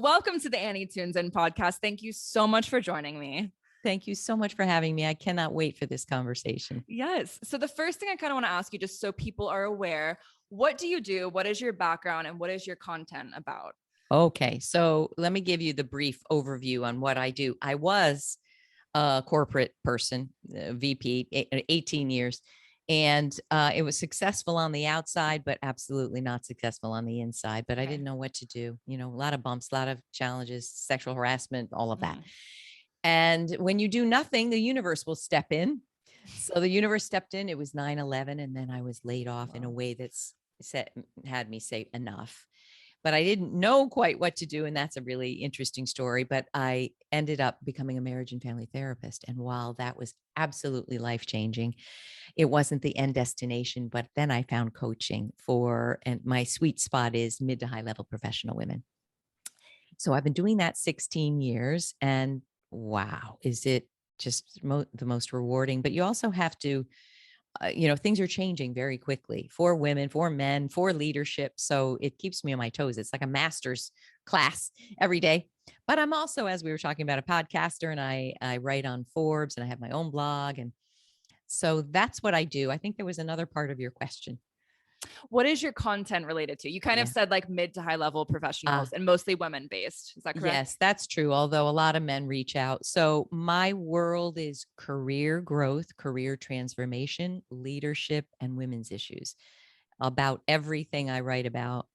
Welcome to the Annie Tunes In podcast. Thank you so much for joining me. Thank you so much for having me. I cannot wait for this conversation. Yes. So the first thing I kind of want to ask you, just so people are aware, what do you do? What is your background and what is your content about? Okay, so let me give you the brief overview on what I do. I was a corporate person, VP, 18 years, and it was successful on the outside, but absolutely not successful on the inside. But I didn't know what to do. You know, a lot of bumps, a lot of challenges, sexual harassment, all of that. And when you do nothing, the universe will step in. So the universe stepped in. It was 9/11, and then I was laid off in a way that's had me say enough. But I didn't know quite what to do. And that's a really interesting story. But I ended up becoming a marriage and family therapist. And while that was absolutely life-changing, it wasn't the end destination. But then I found coaching and my sweet spot is mid to high level professional women. So I've been doing that 16 years. And wow, is it just the most rewarding? But you also have to things are changing very quickly for women, for men, for leadership. So it keeps me on my toes. It's like a master's class every day. But I'm also, as we were talking about, a podcaster, and I write on Forbes, and I have my own blog. And so that's what I do. I think there was another part of your question. What is your content related to? You kind of said like mid to high level professionals and mostly women based. Is that correct? Yes, that's true. Although a lot of men reach out. So my world is career growth, career transformation, leadership, and women's issues. About everything I write about,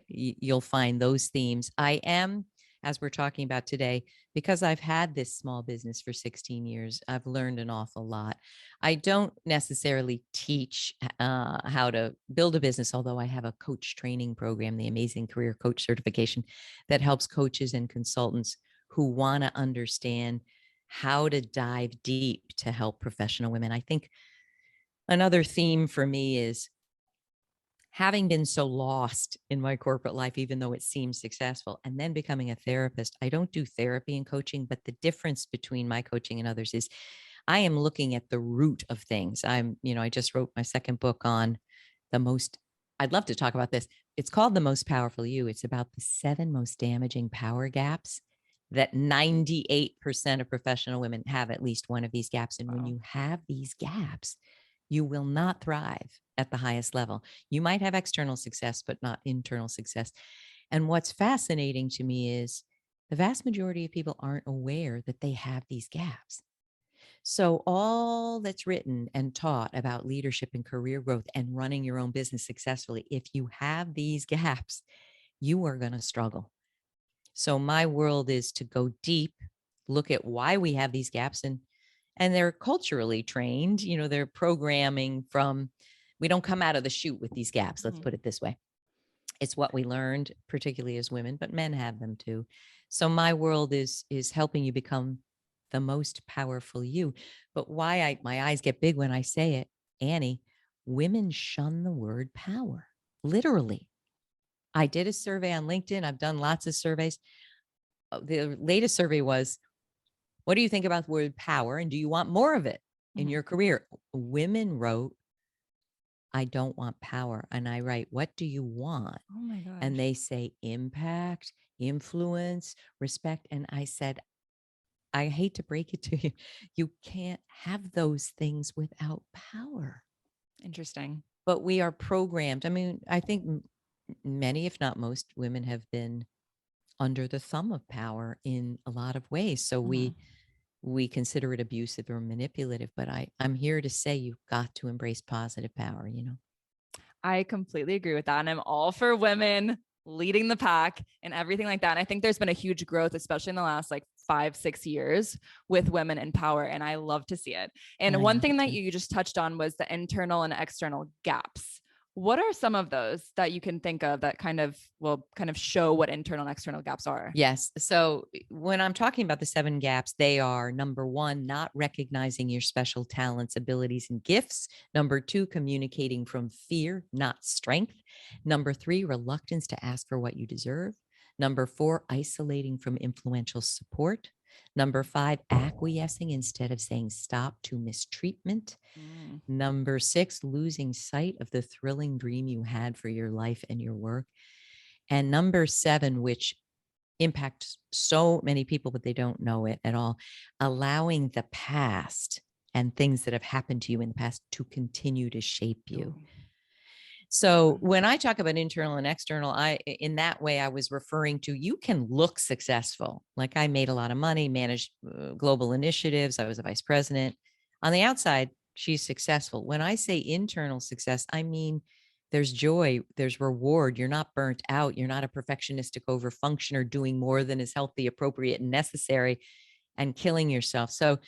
you'll find those themes. I am, as we're talking about today, because I've had this small business for 16 years, I've learned an awful lot. I don't necessarily teach how to build a business, although I have a coach training program, the Amazing Career Coach Certification, that helps coaches and consultants who want to understand how to dive deep to help professional women. I think another theme for me is having been so lost in my corporate life, even though it seems successful, and then becoming a therapist. I don't do therapy and coaching, but the difference between my coaching and others is I am looking at the root of things. I just wrote my second book on I'd love to talk about this. It's called The Most Powerful You. It's about the 7 most damaging power gaps that 98% of professional women have at least one of these gaps. And when you have these gaps, you will not thrive at the highest level. You might have external success, but not internal success. And what's fascinating to me is the vast majority of people aren't aware that they have these gaps. So all that's written and taught about leadership and career growth and running your own business successfully, if you have these gaps, you are going to struggle. So my world is to go deep, look at why we have these gaps, and they're culturally trained. They're programming from, we don't come out of the chute with these gaps. Let's put it this way. It's what we learned, particularly as women, but men have them too. So my world is helping you become the most powerful you. But why my eyes get big when I say it, Annie, women shun the word power, literally. I did a survey on LinkedIn. I've done lots of surveys. The latest survey was, what do you think about the word power? And do you want more of it in your career? Women wrote, I don't want power. And I write, what do you want? Oh my gosh. And they say impact, influence, respect. And I said, I hate to break it to you. You can't have those things without power. Interesting. But we are programmed. I mean, I think many, if not most, women have been under the thumb of power in a lot of ways. So we consider it abusive or manipulative, but I'm here to say you've got to embrace positive power, I completely agree with that. And I'm all for women leading the pack and everything like that. And I think there's been a huge growth, especially in the last like 5-6 years with women in power. And I love to see it. And one thing that you just touched on was the internal and external gaps. What are some of those that you can think of that kind of will kind of show what internal and external gaps are? Yes. So when I'm talking about the 7 gaps, they are: number 1, not recognizing your special talents, abilities, and gifts. Number 2, communicating from fear, not strength. Number 3, reluctance to ask for what you deserve. Number 4, isolating from influential support. Number 5, acquiescing instead of saying stop to mistreatment. Number 6, losing sight of the thrilling dream you had for your life and your work. And number 7, which impact so many people, but they don't know it at all. Allowing the past and things that have happened to you in the past to continue to shape you. Ooh, So yeah. when I talk about internal and external, in that way, I was referring to, you can look successful. Like, I made a lot of money, managed global initiatives. I was a vice president. On the outside, she's successful. When I say internal success, I mean, there's joy, there's reward. You're not burnt out. You're not a perfectionistic overfunctioner doing more than is healthy, appropriate, and necessary and killing yourself. So,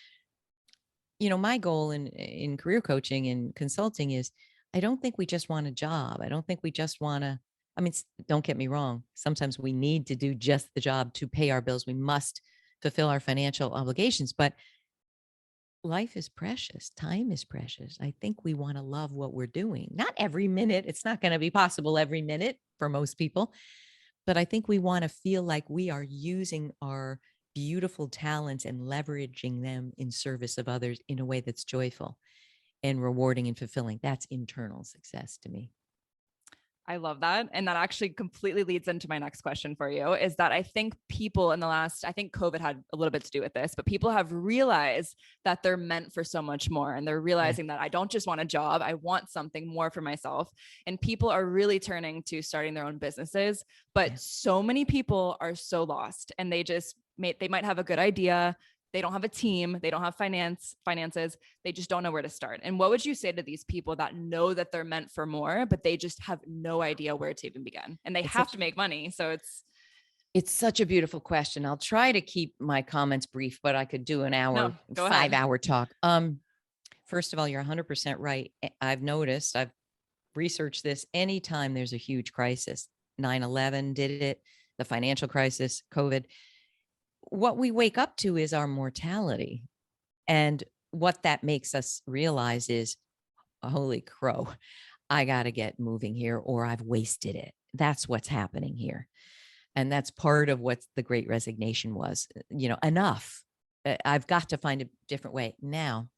my goal in career coaching and consulting is, I don't think we just want a job. I don't think we just want to, I mean, don't get me wrong. Sometimes we need to do just the job to pay our bills. We must fulfill our financial obligations, but life is precious. Time is precious. I think we want to love what we're doing. Not every minute. It's not going to be possible every minute for most people, but I think we want to feel like we are using our beautiful talents and leveraging them in service of others in a way that's joyful and rewarding and fulfilling. That's internal success to me. I love that. And that actually completely leads into my next question for you, is that I think people in the last, I think COVID had a little bit to do with this, but people have realized that they're meant for so much more. And they're Yeah. realizing that I don't just want a job, I want something more for myself. And people are really turning to starting their own businesses. But Yeah. so many people are so lost, and they might have a good idea. They don't have a team. They don't have finances. They just don't know where to start. And what would you say to these people that know that they're meant for more, but they just have no idea where to even begin? And they It's have such to make money. So it's such a beautiful question. I'll try to keep my comments brief, but I could do an hour, no, go ahead. 5-hour talk. First of all, you're 100% right. I've noticed, I've researched this. Anytime there's a huge crisis, 9/11 did it, the financial crisis, COVID, what we wake up to is our mortality. And what that makes us realize is, holy crow, I got to get moving here or I've wasted it. That's what's happening here. And that's part of what the great resignation was, enough. I've got to find a different way. Now,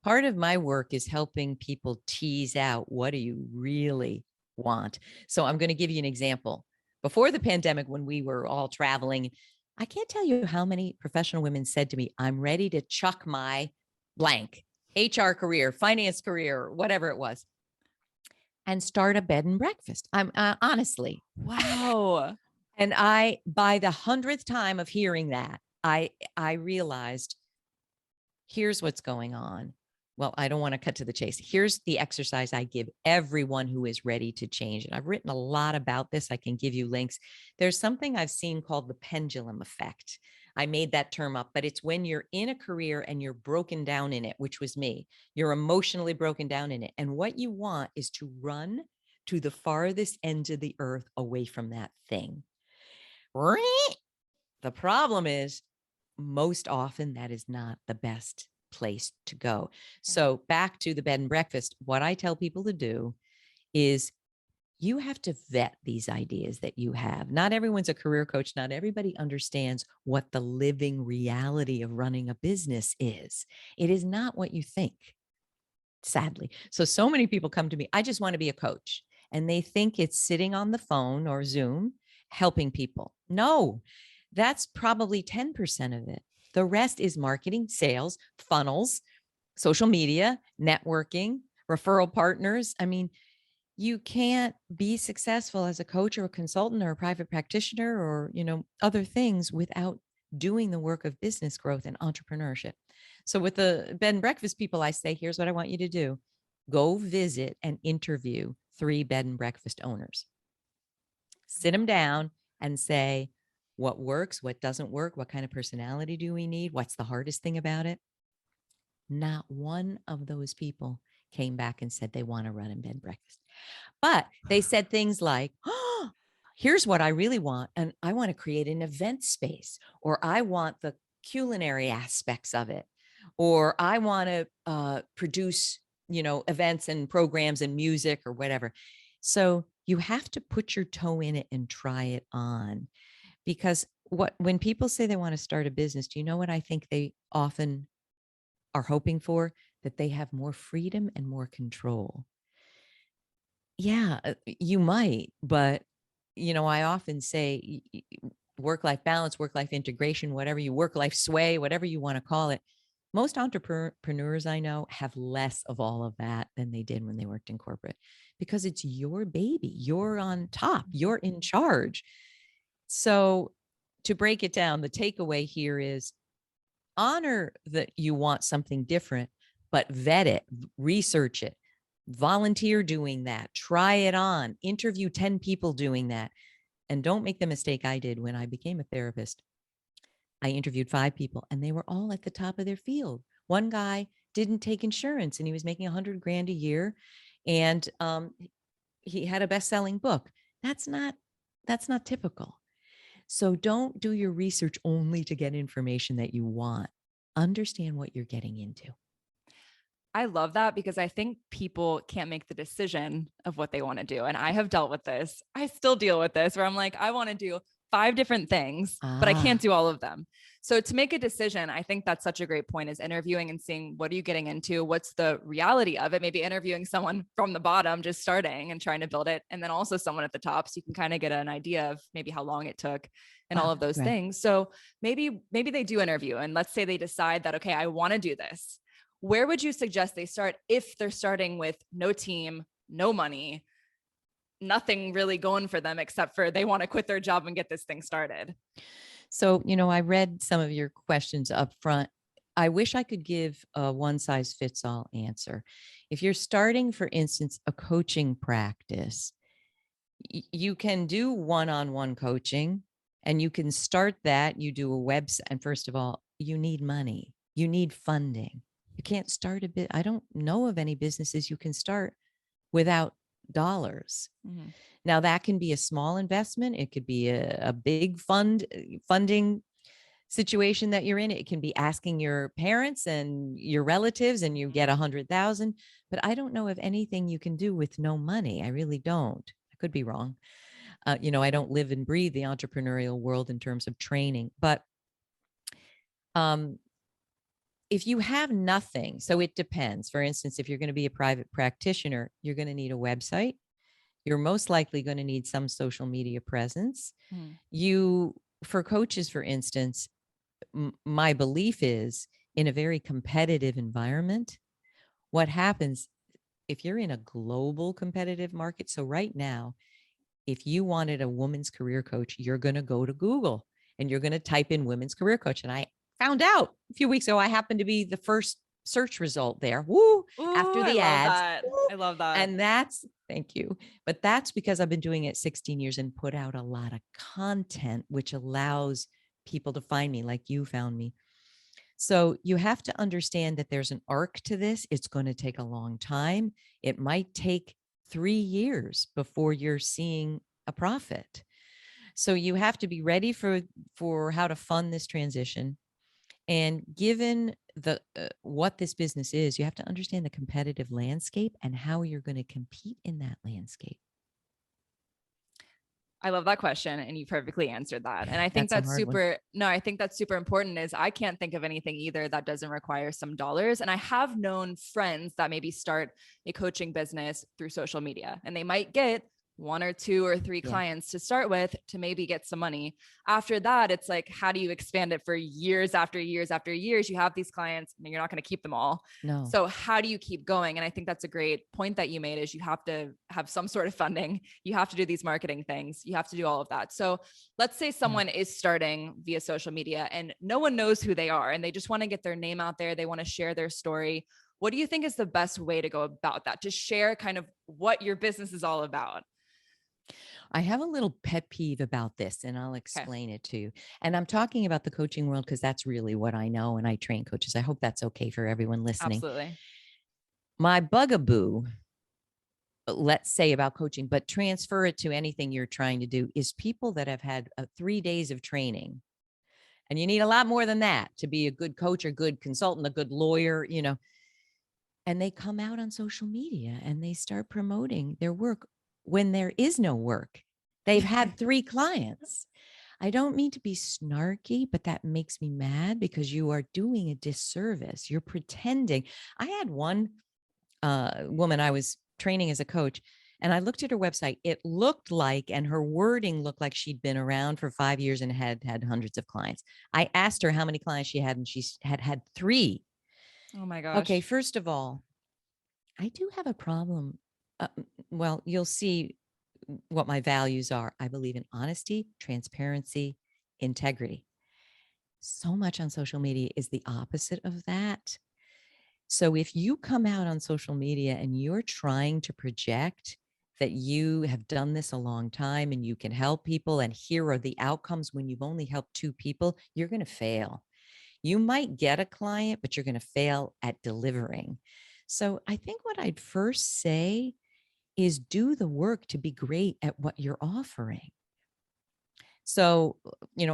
part of my work is helping people tease out, what do you really want? So I'm going to give you an example. Before the pandemic, when we were all traveling, I can't tell you how many professional women said to me, I'm ready to chuck my blank HR career, finance career, whatever it was, and start a bed and breakfast. I'm honestly. Wow. And by the 100th time of hearing that, I realized, here's what's going on. Well, I don't want to cut to the chase. Here's the exercise I give everyone who is ready to change. And I've written a lot about this. I can give you links. There's something I've seen called the pendulum effect. I made that term up, but it's when you're in a career and you're broken down in it, which was me. You're emotionally broken down in it. And what you want is to run to the farthest ends of the earth away from that thing. The problem is, most often that is not the best place to go. So back to the bed and breakfast, what I tell people to do is, you have to vet these ideas that you have. Not everyone's a career coach. Not everybody understands what the living reality of running a business is. It is not what you think, sadly. So many people come to me, I just want to be a coach. And they think it's sitting on the phone or Zoom helping people. No, that's probably 10% of it. The rest is marketing, sales, funnels, social media, networking, referral partners. I mean, you can't be successful as a coach or a consultant or a private practitioner or, other things without doing the work of business growth and entrepreneurship. So with the bed and breakfast people, I say, here's what I want you to do. Go visit and interview 3 bed and breakfast owners. Sit them down and say, what works, what doesn't work, what kind of personality do we need, what's the hardest thing about it? Not one of those people came back and said they want to run a bed and breakfast. But they said things like, oh, here's what I really want. And I want to create an event space, or I want the culinary aspects of it, or I want to produce, events and programs and music or whatever. So you have to put your toe in it and try it on. Because when people say they want to start a business, do you know what I think they often are hoping for? That they have more freedom and more control. Yeah, you might, but I often say, work-life balance, work-life integration, whatever you work-life sway, whatever you want to call it. Most entrepreneurs I know have less of all of that than they did when they worked in corporate because it's your baby. You're on top, you're in charge. So to break it down, the takeaway here is honor that you want something different, but vet it, research it, volunteer doing that, try it on, interview 10 people doing that. And don't make the mistake I did when I became a therapist. I interviewed 5 people and they were all at the top of their field. One guy didn't take insurance and he was making 100 grand a year. And he had a best-selling book. That's not typical. So don't do your research only to get information that you want. Understand what you're getting into. I love that because I think people can't make the decision of what they want to do. And I have dealt with this. I still deal with this where I'm like, I want to do 5 different things, but I can't do all of them. So to make a decision, I think that's such a great point, is interviewing and seeing what are you getting into? What's the reality of it? Maybe interviewing someone from the bottom, just starting and trying to build it. And then also someone at the top. So you can kind of get an idea of maybe how long it took and all of those things. So maybe they do interview and let's say they decide that, okay, I want to do this. Where would you suggest they start if they're starting with no team, no money, nothing really going for them except for they want to quit their job and get this thing started? So, I read some of your questions up front. I wish I could give a one size fits all answer. If you're starting, for instance, a coaching practice, you can do one-on-one coaching and you can start that. You do a website. And first of all, you need money. You need funding. You can't start a bit. I don't know of any businesses you can start without dollars. Mm-hmm. Now that can be a small investment. It could be a big funding situation that you're in. It can be asking your parents and your relatives and you get 100,000, but I don't know of anything you can do with no money. I really don't. I could be wrong. I don't live and breathe the entrepreneurial world in terms of training, but if you have nothing, so it depends. For instance, if you're going to be a private practitioner, you're going to need a website. You're most likely going to need some social media presence. For coaches, for instance, my belief is in a very competitive environment, what happens if you're in a global competitive market? So right now, if you wanted a women's career coach, you're going to go to Google and you're going to type in women's career coach. And I found out a few weeks ago, I happened to be the first search result there. Woo! After the ads. I love that. And thank you. But that's because I've been doing it 16 years and put out a lot of content, which allows people to find me like you found me. So you have to understand that there's an arc to this. It's going to take a long time. It might take 3 years before you're seeing a profit. So you have to be ready for how to fund this transition. And given the what this business is, you have to understand the competitive landscape and how you're going to compete in that landscape. I love that question. And you perfectly answered that. And I think that's super important is I can't think of anything either that doesn't require some dollars. And I have known friends that maybe start a coaching business through social media and they might get 1 or 2 or 3 clients to start with to maybe get some money. After that, it's like, how do you expand it for years after years after years? You have these clients and you're not going to keep them all. No. So how do you keep going? And I think that's a great point that you made is you have to have some sort of funding. You have to do these marketing things. You have to do all of that. So let's say someone is starting via social media and no one knows who they are and they just want to get their name out there. They want to share their story. What do you think is the best way to go about that? To share kind of what your business is all about? I have a little pet peeve about this and I'll explain it to you. And I'm talking about the coaching world because that's really what I know and I train coaches. I hope that's okay for everyone listening. Absolutely. My bugaboo, let's say about coaching, but transfer it to anything you're trying to do, is people that have had 3 days of training. And you need a lot more than that to be a good coach or good consultant, a good lawyer, and they come out on social media and they start promoting their work when there is no work. They've had 3 clients. I don't mean to be snarky, but that makes me mad because you are doing a disservice. You're pretending. I had one woman I was training as a coach. And I looked at her website. It looked like, and her wording looked like she'd been around for 5 years and had hundreds of clients. I asked her how many clients she had, and she had 3. Oh my Okay, gosh. first of all, I do have a problem. Well, you'll see what my values are. I believe in honesty, transparency, integrity. So much on social media is the opposite of that. So if you come out on social media and you're trying to project that you have done this a long time and you can help people, and here are the outcomes when you've only helped 2 people, you're going to fail. You might get a client, but you're going to fail at delivering. So I think what I'd first say is do the work to be great at what you're offering. So,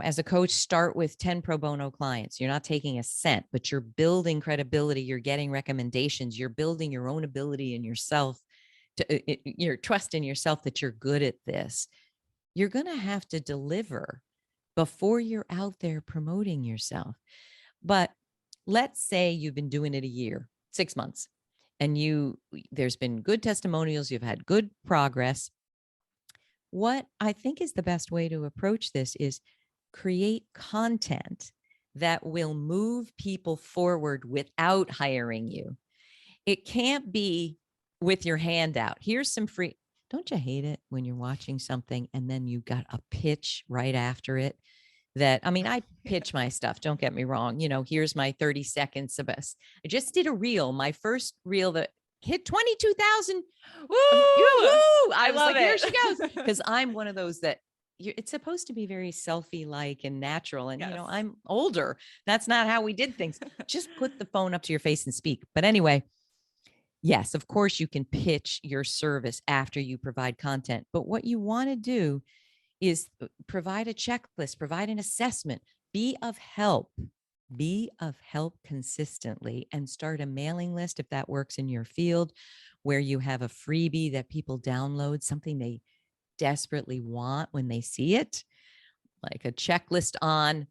as a coach, start with 10 pro bono clients. You're not taking a cent, but you're building credibility. You're getting recommendations. You're building your own ability in yourself, your trust in yourself that you're good at this. You're going to have to deliver before you're out there promoting yourself. But let's say you've been doing it a year, 6 months, and there's been good testimonials. You've had good progress. What I think is the best way to approach this is create content that will move people forward without hiring you. It can't be with your hand out. Here's some free. Don't you hate it when you're watching something and then you got a pitch right after it? I pitch my stuff. Don't get me wrong. Here's my 30 seconds of us. I just did a reel, my first reel that hit 22,000. Woo! I was love like, here it. she goes. Because I'm one of those that it's supposed to be very selfie-like and natural. And, Yes. I'm older. That's not how we did things. Just put the phone up to your face and speak. But anyway, yes, of course you can pitch your service after you provide content. But what you want to do is provide a checklist, provide an assessment, be of help consistently, and start a mailing list if that works in your field, where you have a freebie that people download, something they desperately want when they see it, like a checklist on,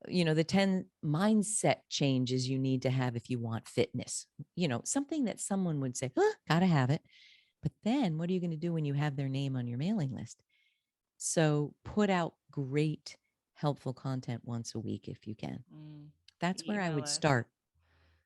the 10 mindset changes you need to have if you want fitness, something that someone would say, gotta have it. But then what are you going to do when you have their name on your mailing list? So put out great, helpful content once a week if you can. That's where I would start.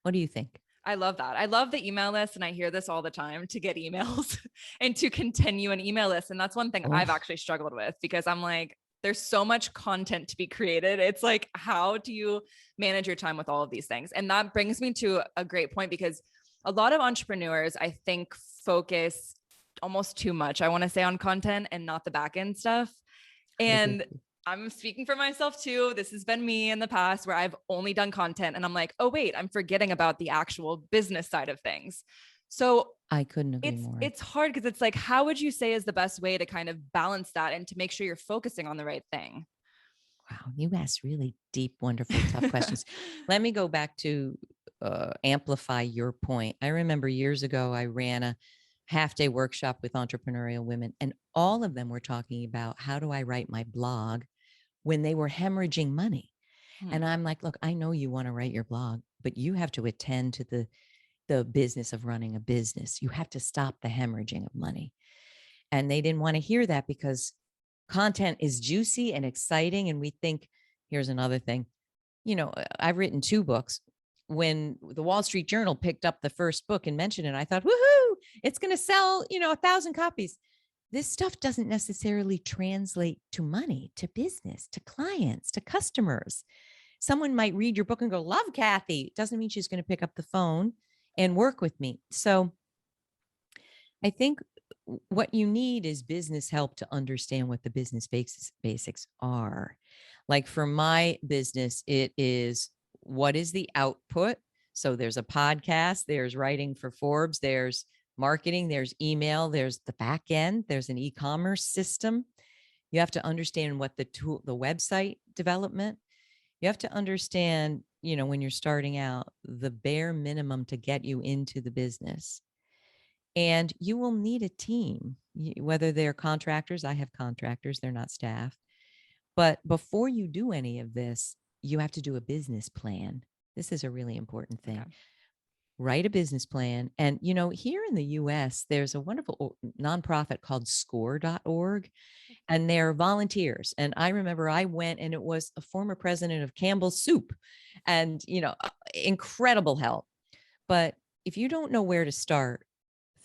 What do you think? I love that. I love the email list. And I hear this all the time, to get emails and to continue an email list. And that's one thing I've actually struggled with, because I'm like, there's so much content to be created. It's like, how do you manage your time with all of these things? And that brings me to a great point, because a lot of entrepreneurs, I think, focus almost too much, I want to say, on content and not the back end stuff. And I'm speaking for myself too. This has been me in the past, where I've only done content and I'm like, oh wait, I'm forgetting about the actual business side of things. So I couldn't agree more. It's hard, because it's like, how would you say is the best way to kind of balance that and to make sure you're focusing on the right thing? Wow, you asked really deep, wonderful, tough questions. Let me go back to amplify your point. I remember years ago, I ran a half-day workshop with entrepreneurial women, and all of them were talking about, how do I write my blog, when they were hemorrhaging money. And I'm like, look, I know you want to write your blog, but you have to attend to the business of running a business. You have to stop the hemorrhaging of money. And they didn't want to hear that, because content is juicy and exciting. And we think, here's another thing, I've written 2 books. When the Wall Street Journal picked up the first book and mentioned it, I thought, woohoo, it's going to sell, 1,000 copies. This stuff doesn't necessarily translate to money, to business, to clients, to customers. Someone might read your book and go, love Kathy. It doesn't mean she's going to pick up the phone and work with me. So I think what you need is business help to understand what the business basics are. Like for my business, it is, what is the output? So there's a podcast, there's writing for Forbes, there's marketing, there's email, there's the back end, there's an e-commerce system. You have to understand what the website development. You have to understand, when you're starting out, the bare minimum to get you into the business. And you will need a team, whether they're contractors. I have contractors, they're not staff. But before you do any of this, you have to do a business plan. This is a really important thing. Okay. write a business plan. And, here in the US, there's a wonderful nonprofit called score.org, and they're volunteers. And I remember I went, and it was a former president of Campbell's Soup, and, incredible help. But if you don't know where to start,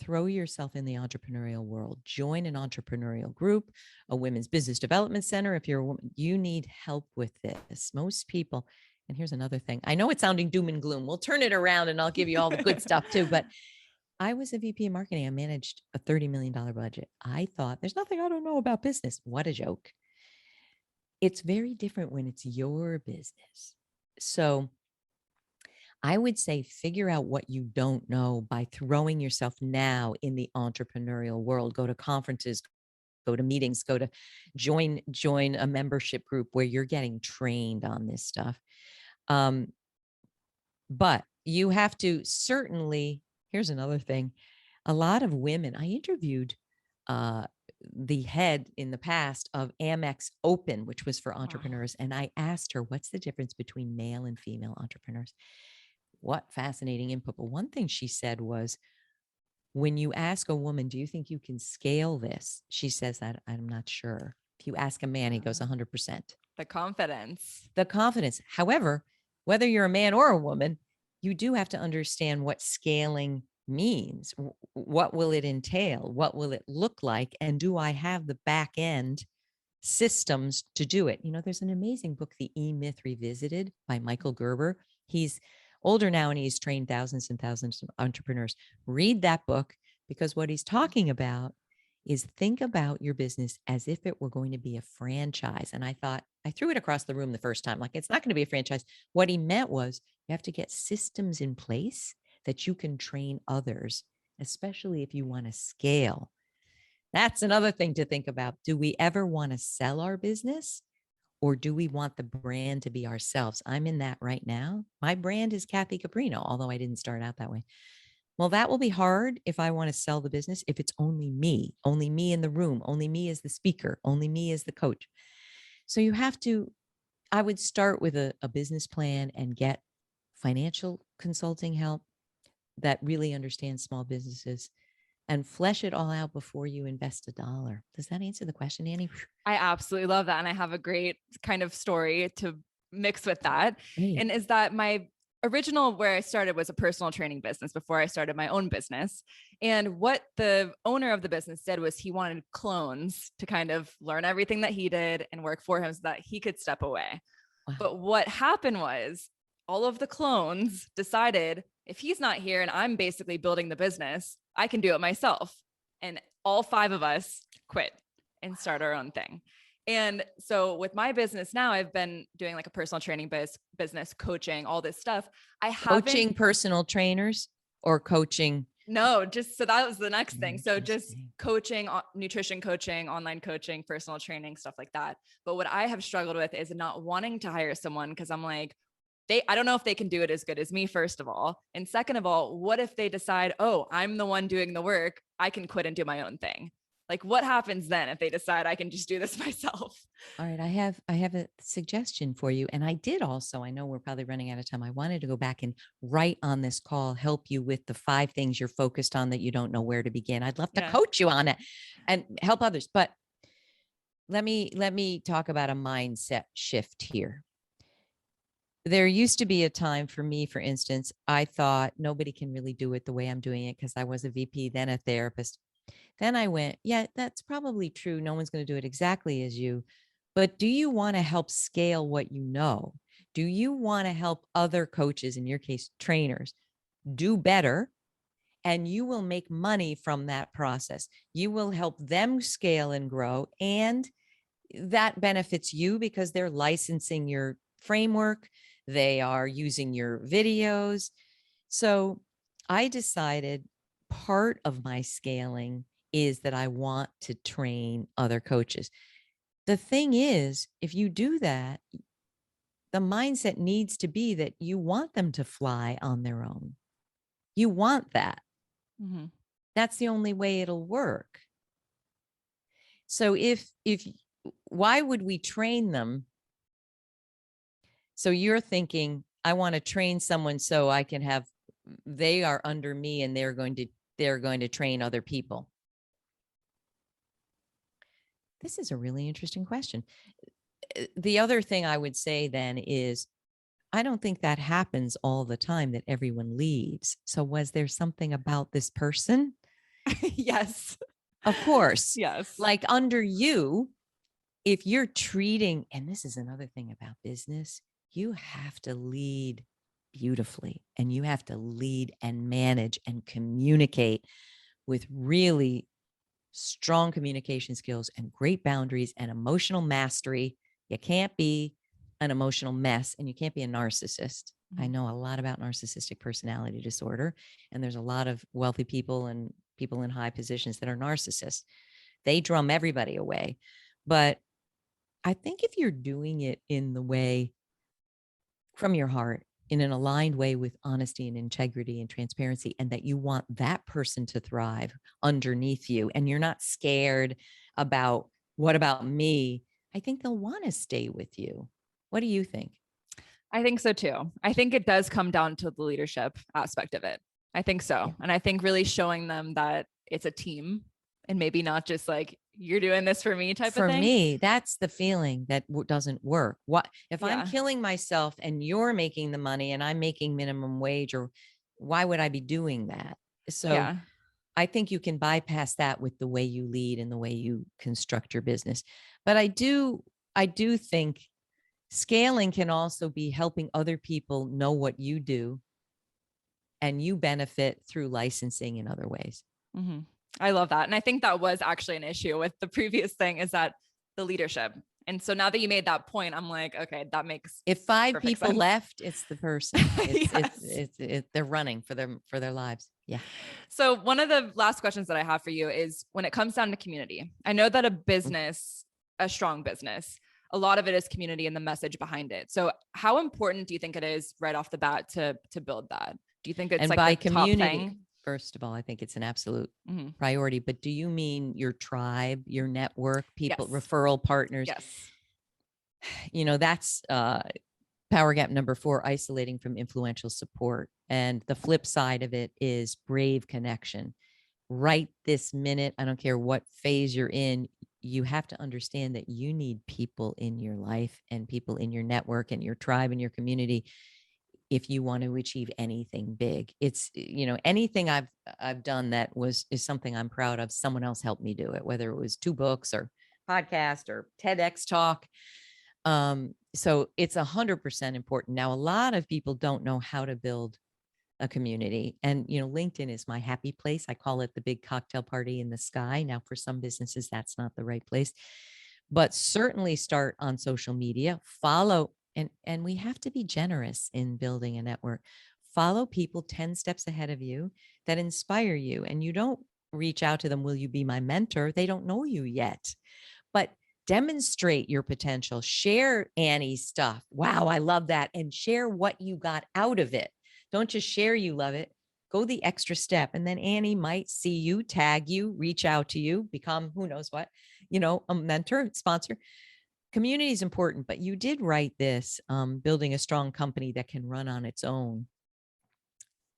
throw yourself in the entrepreneurial world. Join an entrepreneurial group, a women's business development center. If you're a woman, you need help with this. Most people, and here's another thing. I know it's sounding doom and gloom. We'll turn it around and I'll give you all the good stuff too. But I was a VP of marketing. I managed a $30 million budget. I thought there's nothing I don't know about business. What a joke. It's very different when it's your business. So I would say figure out what you don't know by throwing yourself now in the entrepreneurial world. Go to conferences, go to meetings, go to join a membership group where you're getting trained on this stuff. But you have to certainly, here's another thing. A lot of women, I interviewed the head in the past of Amex Open, which was for entrepreneurs. And I asked her, what's the difference between male and female entrepreneurs? What fascinating input. But one thing she said was, when you ask a woman, do you think you can scale this? She says that I'm not sure. If you ask a man, he goes 100%. The confidence. The confidence. However, whether you're a man or a woman, you do have to understand what scaling means. What will it entail? What will it look like? And do I have the back end systems to do it? There's an amazing book, The E-Myth Revisited by Michael Gerber. He's older now and he's trained thousands and thousands of entrepreneurs. Read that book, because what he's talking about is think about your business as if it were going to be a franchise. And I thought, I threw it across the room the first time, like, it's not going to be a franchise. What he meant was you have to get systems in place that you can train others, especially if you want to scale. That's another thing to think about. Do we ever want to sell our business, or do we want the brand to be ourselves? I'm in that right now. My brand is Kathy Caprino, although I didn't start out that way. Well, that will be hard if I want to sell the business, if it's only me in the room, only me as the speaker, only me as the coach. So you have to, I would start with a business plan and get financial consulting help that really understands small businesses, and flesh it all out before you invest $1. Does that answer the question, Annie? I absolutely love that. And I have a great kind of story to mix with that. Great. And is that my original, where I started, was a personal training business before I started my own business. And what the owner of the business did was he wanted clones to kind of learn everything that he did and work for him so that he could step away. Wow. But what happened was all of the clones decided, if he's not here and I'm basically building the business, I can do it myself. And all 5 of us quit and start our own thing. And so with my business now, I've been doing like a personal training business, coaching, all this stuff. Coaching personal trainers or coaching? No, just, so that was the next thing. So just coaching, nutrition coaching, online coaching, personal training, stuff like that. But what I have struggled with is not wanting to hire someone, because I'm like, I don't know if they can do it as good as me, first of all. And second of all, what if they decide, oh, I'm the one doing the work, I can quit and do my own thing? Like, what happens then if they decide I can just do this myself? All right. I have a suggestion for you. And I did also, I know we're probably running out of time. I wanted to go back and write on this call, help you with the 5 things you're focused on that you don't know where to begin. I'd love to coach you on it and help others. But let me talk about a mindset shift here. There used to be a time for me, for instance, I thought nobody can really do it the way I'm doing it, because I was a VP, then a therapist. Then I went, yeah, that's probably true. No one's going to do it exactly as you. But do you want to help scale what you know? Do you want to help other coaches, in your case, trainers, do better? And you will make money from that process. You will help them scale and grow. And that benefits you because they're licensing your framework. They are using your videos. So I decided part of my scaling is that I want to train other coaches. The thing is, if you do that, the mindset needs to be that you want them to fly on their own. You want that. Mm-hmm. That's the only way it'll work. So why would we train them? So you're thinking, I want to train someone so I can have they are under me and they're going to train other people? This is a really interesting question. The other thing I would say then is, I don't think that happens all the time that everyone leaves. So was there something about this person? Yes. Of course. Yes. Like under you, if you're treating, and this is another thing about business, you have to lead beautifully, and you have to lead and manage and communicate with really strong communication skills and great boundaries and emotional mastery. You can't be an emotional mess, and you can't be a narcissist. I know a lot about narcissistic personality disorder, and there's a lot of wealthy people and people in high positions that are narcissists. They drum everybody away. But I think if you're doing it in the way from your heart, in an aligned way with honesty and integrity and transparency, and that you want that person to thrive underneath you, and you're not scared about what about me, I think they'll want to stay with you. What do you think? I think so too. I think it does come down to the leadership aspect of it. I think so. Yeah. And I think really showing them that it's a team and maybe not just like, you're doing this for me type For of thing. me, that's the feeling that doesn't work. What if Yeah. I'm killing myself and you're making the money and I'm making minimum wage, or why would I be doing that? So Yeah. I think you can bypass that with the way you lead and the way you construct your business. But I do think scaling can also be helping other people know what you do, and you benefit through licensing in other ways. Mm-hmm. I love that. And I think that was actually an issue with the previous thing, is that the leadership. And so now that you made that point, I'm like, okay, that makes If 5 perfect people sense. left, it's the person. Yes. They're running for their lives. Yeah. So one of the last questions that I have for you is, when it comes down to community, I know that a business, a strong business, a lot of it is community and the message behind it. So how important do you think it is right off the bat to build that? Do you think it's And like by the top community, thing? first of all, I think it's an absolute Mm-hmm. priority. But do you mean your tribe, your network, people, Yes. referral partners? Yes. You know, that's power gap number 4, isolating from influential support. And the flip side of it is brave connection. Right this minute, I don't care what phase you're in, you have to understand that you need people in your life and people in your network and your tribe and your community if you want to achieve anything big. It's, you know, anything I've done that is something I'm proud of, someone else helped me do it, whether it was 2 books or podcast or TEDx talk. So it's 100% important. Now, a lot of people don't know how to build a community, and, you know, LinkedIn is my happy place. I call it the big cocktail party in the sky. Now, for some businesses, that's not the right place, but certainly start on social media, follow, and we have to be generous in building a network. Follow people 10 steps ahead of you that inspire you, and you don't reach out to them, will you be my mentor? They don't know you yet, but demonstrate your potential. Share Annie's stuff. Wow, I love that. And share what you got out of it. Don't just share you love it. Go the extra step. And then Annie might see you, tag you, reach out to you, become who knows what, you know, a mentor, sponsor. Community is important, but you did write this, building a strong company that can run on its own.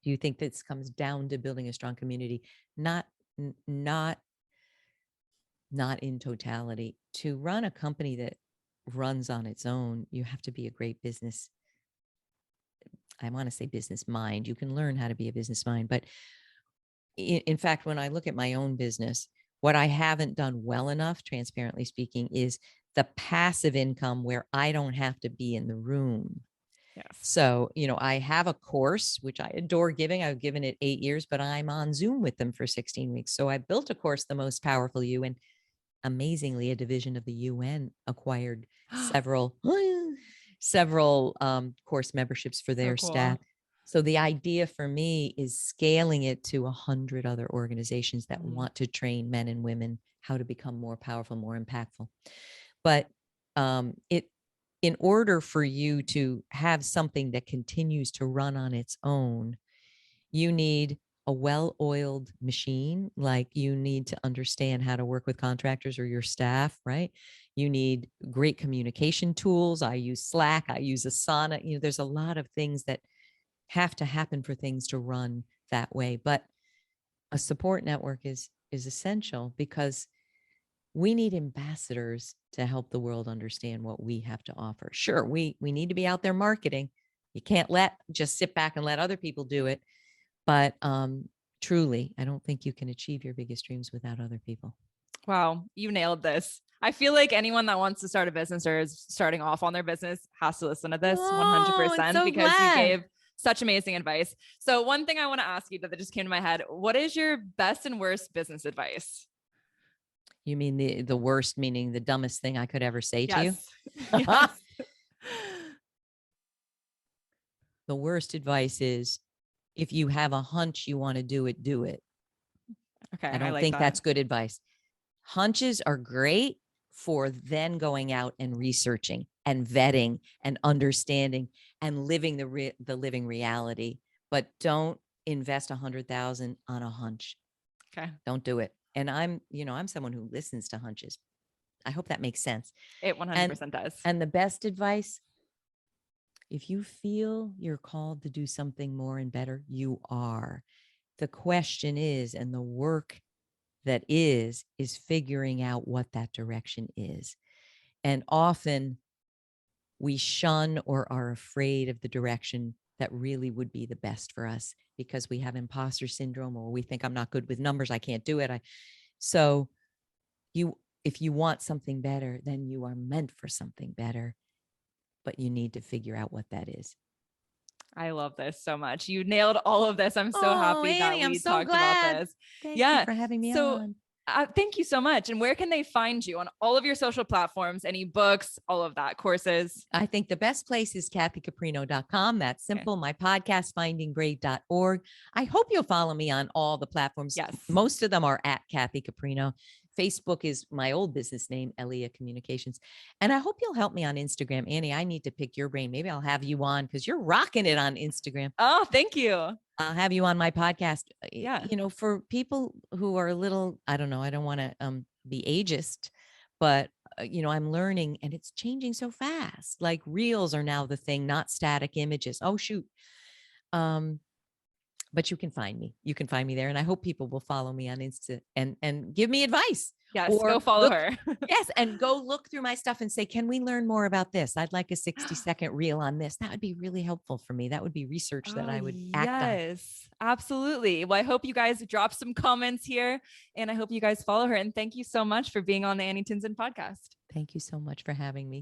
Do you think this comes down to building a strong community? Not in totality. To run a company that runs on its own, you have to be a great business. I want to say business mind. You can learn how to be a business mind. But in fact, when I look at my own business, what I haven't done well enough, transparently speaking, is the passive income where I don't have to be in the room. Yes. So, you know, I have a course, which I adore giving. I've given it 8 years, but I'm on Zoom with them for 16 weeks. So I built a course, The Most Powerful You. And amazingly, a division of the UN acquired several course memberships for their staff. So the idea for me is scaling it to 100 other organizations that want to train men and women how to become more powerful, more impactful. But in order for you to have something that continues to run on its own, you need a well-oiled machine. Like, you need to understand how to work with contractors or your staff, right? You need great communication tools. I use Slack. I use Asana. You know, there's a lot of things that have to happen for things to run that way. But a support network is essential because we need ambassadors to help the world understand what we have to offer. Sure, we need to be out there marketing. You can't just sit back and let other people do it. But truly, I don't think you can achieve your biggest dreams without other people. Wow, you nailed this. I feel like anyone that wants to start a business or is starting off on their business has to listen to this 100% because you gave such amazing advice. So one thing I want to ask you that just came to my head, what is your best and worst business advice? You mean the worst, meaning the dumbest thing I could ever say to you? Yes. The worst advice is if you have a hunch you want to do it, do it. Okay. I don't think that's good advice. Hunches are great for then going out and researching and vetting and understanding and living the living reality. But don't invest 100,000 on a hunch. Okay. Don't do it. And I'm someone who listens to hunches. I hope that makes sense. It 100% does. And the best advice, if you feel you're called to do something more and better, you are. The question is, and the work that is figuring out what that direction is. And often we shun or are afraid of the direction that really would be the best for us because we have imposter syndrome or we think I'm not good with numbers. I can't do it. So if you want something better, then you are meant for something better, but you need to figure out what that is. I love this so much. You nailed all of this. I'm so happy Annie, that we talked about this. Thank you for having me on. Thank you so much. And where can they find you on all of your social platforms, any books, all of that, courses? I think the best place is kathycaprino.com. That's simple. Okay. My podcast, findingbrave.org. I hope you'll follow me on all the platforms. Yes. Most of them are at Kathy Caprino. Facebook is my old business name, Elia Communications. And I hope you'll help me on Instagram. Annie, I need to pick your brain. Maybe I'll have you on because you're rocking it on Instagram. Oh, thank you. I'll have you on my podcast. Yeah. For people who are a little, I don't know, I don't want to be ageist, but I'm learning and it's changing so fast. Like reels are now the thing, not static images. Oh, shoot. But you can find me. You can find me there. And I hope people will follow me on Insta and give me advice. Yes, or go follow her. Yes. And go look through my stuff and say, can we learn more about this? I'd like a 60-second reel on this. That would be really helpful for me. That would be research that I would act on. Yes, absolutely. Well, I hope you guys drop some comments here and I hope you guys follow her. And thank you so much for being on the Annie Townsend podcast. Thank you so much for having me.